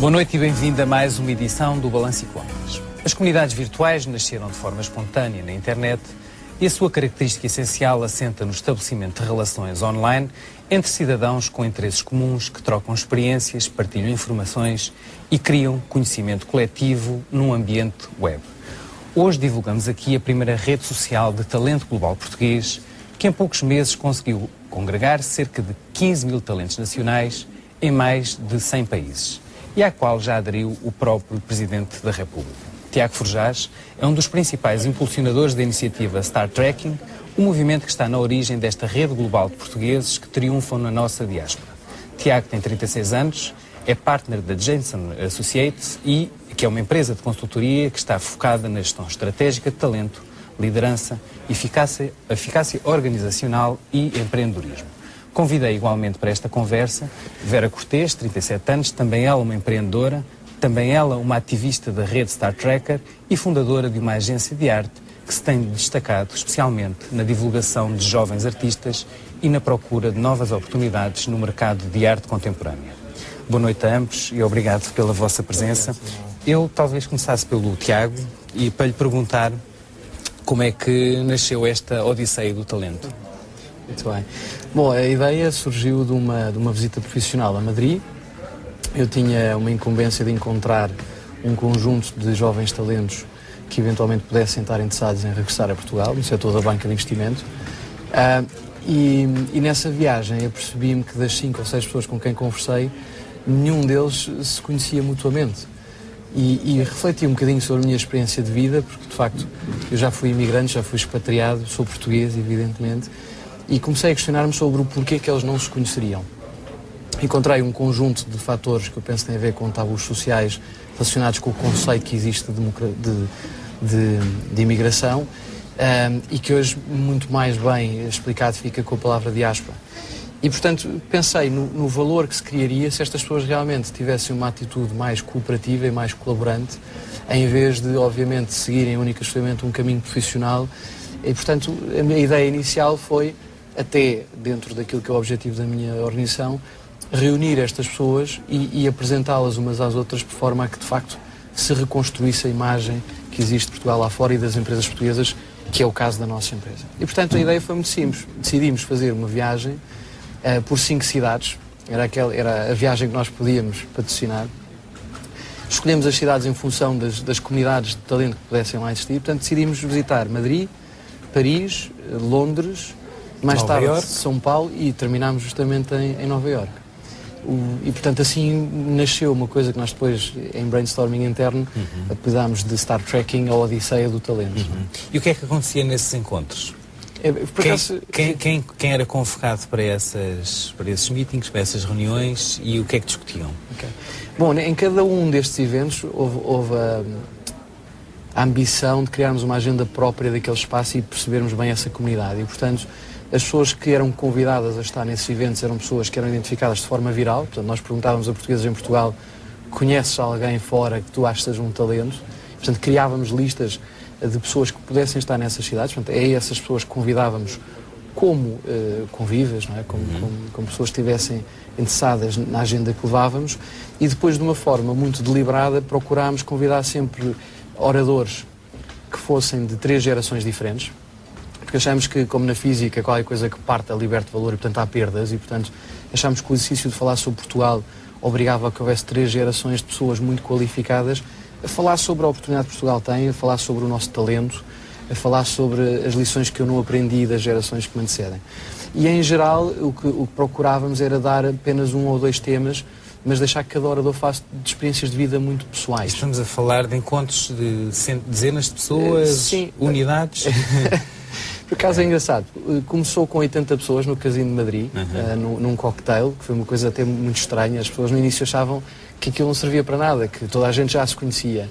Boa noite e bem-vindo a mais uma edição do Balanço e Contas. As comunidades virtuais nasceram de forma espontânea na internet e a sua característica essencial assenta no estabelecimento de relações online entre cidadãos com interesses comuns que trocam experiências, partilham informações e criam conhecimento coletivo num ambiente web. Hoje divulgamos aqui a primeira rede social de talento global português que em poucos meses conseguiu congregar cerca de 15 mil talentos nacionais em mais de 100 países e à qual já aderiu o próprio Presidente da República. Tiago Forjás é um dos principais impulsionadores da iniciativa Star Tracking, um movimento que está na origem desta rede global de portugueses que triunfam na nossa diáspora. Tiago tem 36 anos, é partner da Jensen Associates e que é uma empresa de consultoria que está focada na gestão estratégica de talento, liderança, eficácia organizacional e empreendedorismo. Convidei igualmente para esta conversa Vera Cortês, 37 anos, também ela uma empreendedora, também ela uma ativista da rede Star Tracker e fundadora de uma agência de arte que se tem destacado especialmente na divulgação de jovens artistas e na procura de novas oportunidades no mercado de arte contemporânea. Boa noite a ambos e obrigado pela vossa presença. Eu talvez começasse pelo Tiago e para lhe perguntar como é que nasceu esta odisseia do talento. Muito bem. Bom, a ideia surgiu de uma visita profissional a Madrid. Eu tinha uma incumbência de encontrar um conjunto de jovens talentos que eventualmente pudessem estar interessados em regressar a Portugal, no setor da banca de investimento. E nessa viagem eu percebi-me que das 5 ou 6 pessoas com quem conversei, nenhum deles se conhecia mutuamente. E refleti um bocadinho sobre a minha experiência de vida, porque de facto eu já fui imigrante, já fui expatriado, sou português, evidentemente, e comecei a questionar-me sobre o porquê que eles não se conheceriam. Encontrei um conjunto de fatores que eu penso que têm a ver com tabus sociais relacionados com o conceito que existe de imigração e que hoje muito mais bem explicado fica com a palavra diáspora. E, portanto, pensei no valor que se criaria se estas pessoas realmente tivessem uma atitude mais cooperativa e mais colaborante, em vez de, obviamente, seguirem única e exclusivamente um caminho profissional. E, portanto, a minha ideia inicial foi, até dentro daquilo que é o objetivo da minha organização, reunir estas pessoas e apresentá-las umas às outras de forma a que, de facto, se reconstruísse a imagem que existe de Portugal lá fora e das empresas portuguesas, que é o caso da nossa empresa. E, portanto, a ideia foi muito simples. Decidimos fazer uma viagem por 5 cidades. Era a viagem que nós podíamos patrocinar. Escolhemos as cidades em função das comunidades de talento que pudessem lá existir. Portanto, decidimos visitar Madrid, Paris, Londres, mais tarde São Paulo e terminámos justamente em Nova Iorque. E, portanto, assim nasceu uma coisa que nós depois, em brainstorming interno, apelidámos de Star Tracking, a Odisseia do Talento. E o que é que acontecia nesses encontros? Quem era convocado para esses meetings, para essas reuniões e o que é que discutiam? Okay. Bom, em cada um destes eventos houve a ambição de criarmos uma agenda própria daquele espaço e percebermos bem essa comunidade. E, portanto, as pessoas que eram convidadas a estar nesses eventos eram pessoas que eram identificadas de forma viral. Portanto, nós perguntávamos a portugueses em Portugal: conheces alguém fora que tu achas um talento? Portanto, criávamos listas de pessoas que pudessem estar nessas cidades. Portanto, é essas pessoas que convidávamos como convivas, não é? Como pessoas que estivessem interessadas na agenda que levávamos, e depois, de uma forma muito deliberada, procurámos convidar sempre oradores que fossem de 3 gerações diferentes, porque achámos que, como na física, qualquer coisa que parta liberte valor e, portanto, há perdas, e, portanto, achámos que o exercício de falar sobre Portugal obrigava a que houvesse 3 gerações de pessoas muito qualificadas a falar sobre a oportunidade que Portugal tem, a falar sobre o nosso talento, a falar sobre as lições que eu não aprendi das gerações que me antecedem. E, em geral, o que procurávamos era dar apenas 1 ou 2 temas, mas deixar que cada orador faça de experiências de vida muito pessoais. Estamos a falar de encontros de dezenas de pessoas, sim, unidades? Por acaso é engraçado. Começou com 80 pessoas no Casino de Madrid, num cocktail, que foi uma coisa até muito estranha. As pessoas no início achavam que aquilo não servia para nada, que toda a gente já se conhecia.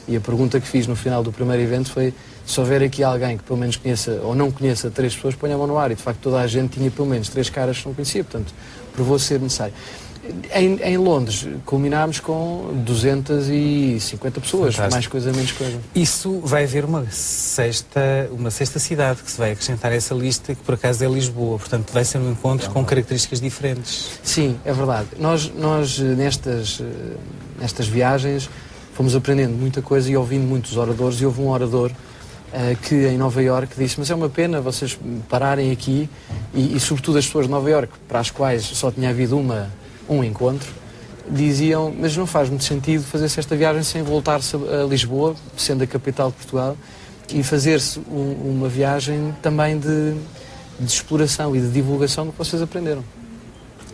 E a pergunta que fiz no final do primeiro evento foi: se houver aqui alguém que pelo menos conheça ou não conheça 3 pessoas, ponha a mão no ar. E de facto toda a gente tinha pelo menos 3 caras que não conhecia, portanto provou ser necessário. Em Londres culminámos com 250 pessoas, fantástico. Mais coisa, menos coisa. Isso vai haver uma sexta cidade que se vai acrescentar a essa lista, que por acaso é Lisboa, portanto vai ser um encontro com características diferentes. Sim, é verdade. Nós nestas viagens fomos aprendendo muita coisa e ouvindo muitos oradores, e houve um orador que em Nova Iorque disse, mas é uma pena vocês pararem aqui e sobretudo as pessoas de Nova Iorque, para as quais só tinha havido um encontro, diziam, mas não faz muito sentido fazer-se esta viagem sem voltar-se a Lisboa, sendo a capital de Portugal, e fazer-se uma viagem também de exploração e de divulgação do que vocês aprenderam.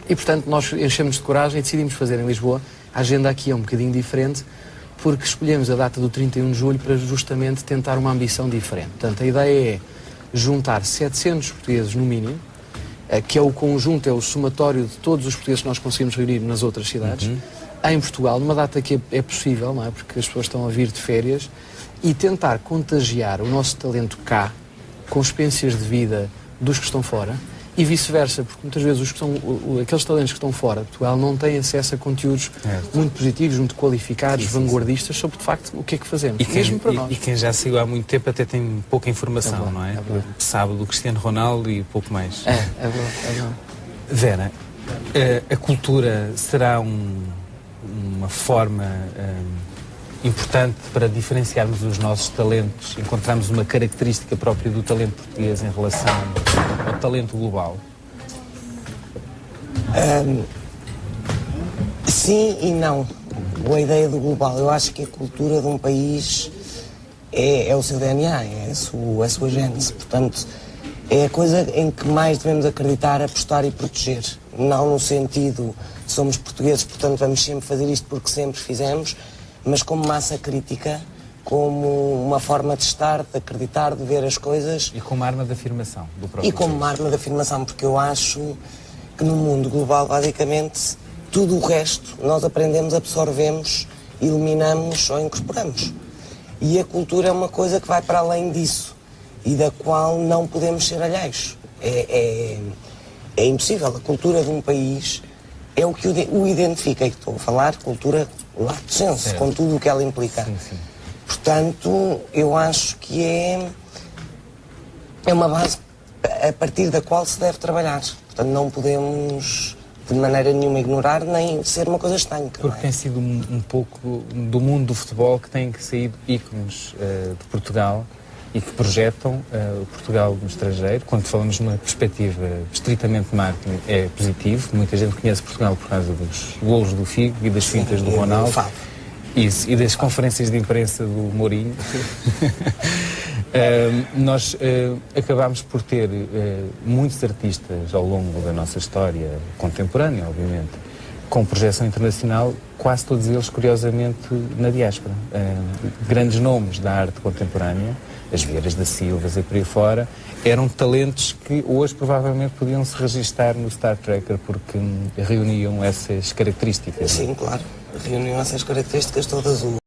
E, portanto, nós enchemos de coragem e decidimos fazer em Lisboa. A agenda aqui é um bocadinho diferente, porque escolhemos a data do 31 de julho para justamente tentar uma ambição diferente. Portanto, a ideia é juntar 700 portugueses no mínimo, que é o conjunto, é o somatório de todos os portugueses que nós conseguimos reunir nas outras cidades, em Portugal, numa data que é possível, não é? Porque as pessoas estão a vir de férias, e tentar contagiar o nosso talento cá, com experiências de vida dos que estão fora, e vice-versa, porque muitas vezes aqueles talentos que estão fora de Portugal não têm acesso a conteúdos muito positivos, muito qualificados, vanguardistas, sobre de facto o que é que fazemos, mesmo para nós. E quem já saiu há muito tempo até tem pouca informação, não é? Sabe do Cristiano Ronaldo e pouco mais. É verdade. Vera, a cultura será uma forma importante para diferenciarmos os nossos talentos, encontrarmos uma característica própria do talento português em relação ao talento global? Sim e não. A ideia do global, eu acho que a cultura de um país é o seu DNA, é a sua gênese. Portanto, é a coisa em que mais devemos acreditar, apostar e proteger. Não no sentido de somos portugueses, portanto vamos sempre fazer isto porque sempre fizemos, mas como massa crítica, como uma forma de estar, de acreditar, de ver as coisas. E como arma de afirmação do próprio E como uma arma de afirmação, porque eu acho que no mundo global, basicamente, tudo o resto nós aprendemos, absorvemos, eliminamos ou incorporamos. E a cultura é uma coisa que vai para além disso e da qual não podemos ser alheios. É impossível. A cultura de um país é o que o identifica. E estou a falar cultura lato sensu, com tudo o que ela implica. Sim. Portanto, eu acho que é uma base a partir da qual se deve trabalhar. Portanto, não podemos de maneira nenhuma ignorar nem ser uma coisa estanca. Porque tem sido um pouco do mundo do futebol que têm saído ícones de Portugal e que projetam Portugal no estrangeiro. Quando falamos numa perspectiva estritamente marketing, é positivo. Muita gente conhece Portugal por causa dos golos do Figo e das fintas do Ronaldo. Isso, e das conferências de imprensa do Mourinho. Nós acabámos por ter muitos artistas ao longo da nossa história contemporânea, obviamente, com projeção internacional, quase todos eles, curiosamente, na diáspora. Grandes nomes da arte contemporânea, as Vieiras da Silva e por aí fora, eram talentos que hoje provavelmente podiam se registar no Star Trekker porque reuniam essas características. Sim, claro. Reuniam essas características todas.